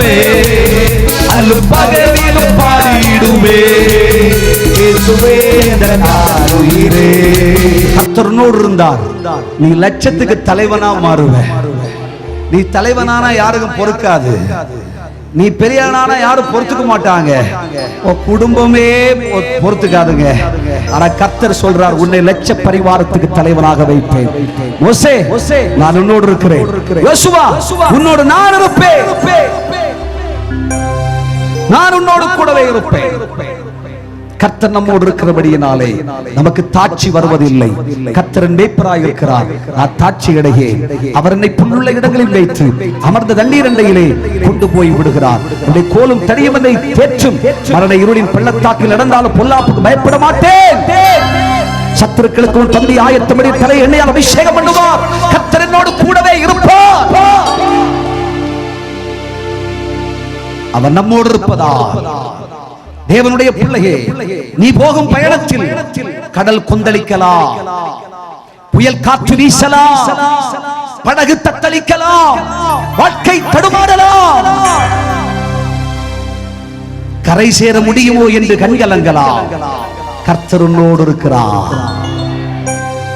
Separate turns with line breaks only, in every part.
உள்ளமே அலுப்பகலிலும் பாடிடுவே இயேசுவே என் உயிரே. கர்த்தரோடு இருந்தார் நீ லட்சத்துக்கு தலைவனா மாறுவ. நீ தலைவனானா யாருக்கும் பொறுக்காது. நீ பெரியவனானா யாரும் பொறுத்துக்க மாட்டாங்க. குடும்பமே பொறுத்துக்காதுங்க. ஆனா கர்த்தர் சொல்றார் உன்னை லட்ச பரிவாரத்துக்கு தலைவனாக வைப்பேன். மோசே நான் உன்னோடு இருக்கிறேன். யோசுவா உன்னோடு நான் இருப்பேன். நான் உன்னோடு கூடவே இருப்பேன். கர்த்தர் நம்மோடு இருக்கிறபடியினாலே நமக்கு தாட்சி வருவதில்லை. கர்த்தர் மேய்ப்பராய் இருக்கிறார். நான் தாட்சி இடையே அவர் என்னை புல்லுள்ள இடங்களில் வைத்து அமர்ந்த தண்ணீர் அண்டையிலே கொண்டு போய் விடுகிறார். உன்னை கோலும் தடியும் என்னை தேற்றும். மரண இருளின் பள்ளத்தாக்கில் நடந்தாலும் பொல்லாப்புக்கு பயப்பட மாட்டேன். சத்துருக்களுக்கு உன் தம்பி ஆயத்தமடி தலை எண்ணெயால் அபிஷேகம் பண்ணுவார். கர்த்தர் என்னோடு கூடவே இருப்பார். அவர் நம்மோடு இருப்பதா தேவனுடைய பிள்ளையே, நீ போகும் பயணத்தில் கடல் கொந்தளிக்கலாம், புயல் காற்று வீசலாம், படகு தத்தளிக்கலாம், வாழ்க்கை தடுமாறலாம், கரை சேர முடியுமோ என்று கண்கலங்கலாம். கர்த்தர் உன்னோடு இருக்கிறார்.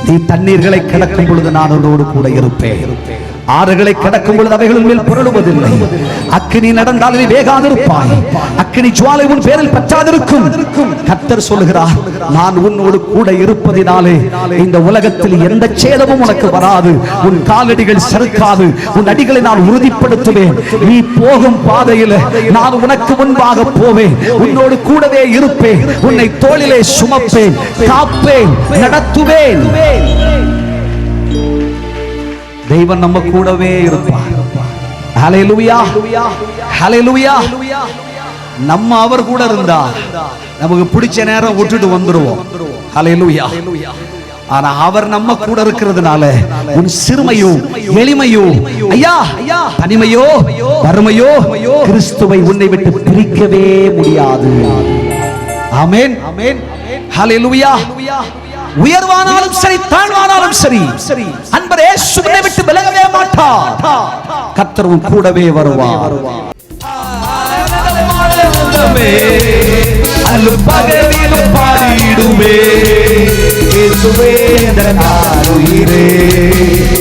நீ தண்ணீர்களை கடக்கும் பொழுது நான் உன்னோடு கூட இருப்பேன். ஆறுகளை கடக்கும் பொழுது அவைகளின் மேல் புரளுவதில்லை. அக்கினி நடந்தால் நீ வேகாதிருப்பாய். அக்கினி ஜுவாலை உன் பேரில் பற்றாதிருக்கும். கர்த்தர் சொல்லுகிறார் நான் உன்னோடு கூட இருப்பதினாலே இந்த உலகத்தில் எந்த சேதமும் உனக்கு வராது. உன் காலடிகள் சறுக்காது. உன் அடிகளை நான் உறுதிப்படுத்துவேன். நீ போகும் பாதையில் நான் உனக்கு முன்பாக போவேன். உன்னோடு கூடவே இருப்பேன். உன்னை தோளிலே சுமப்பேன், காப்பேன், நடத்துவேன். தெய்வம் நம்ம கூடவே இருப்பார். ஹல்லேலூயா, ஹல்லேலூயா. நம்ம அவர் கூட இருந்தா நமக்கு பிடிச்ச நேரம் விட்டுட்டு வந்துருவோம். ஹல்லேலூயா. ஆனா அவர் நம்ம கூட இருக்கிறதுனால உன் சிறுமையோ எளிமையோ ஐயா தனிமையோ வறுமையோ கிறிஸ்துவை உன்னை விட்டு பிரிக்கவே முடியாது. ஆமென், ஹல்லேலூயா. உயர்வானாலும் சரி தாழ்வானாலும் சரி அன்பர் இயேசுவை விட்டு விலகவே மாட்டார். கர்த்தர் உன் கூடவே வருவார். அலுப்பகலிலும் பாடிடுவே இயேசுவே என் உயிரே.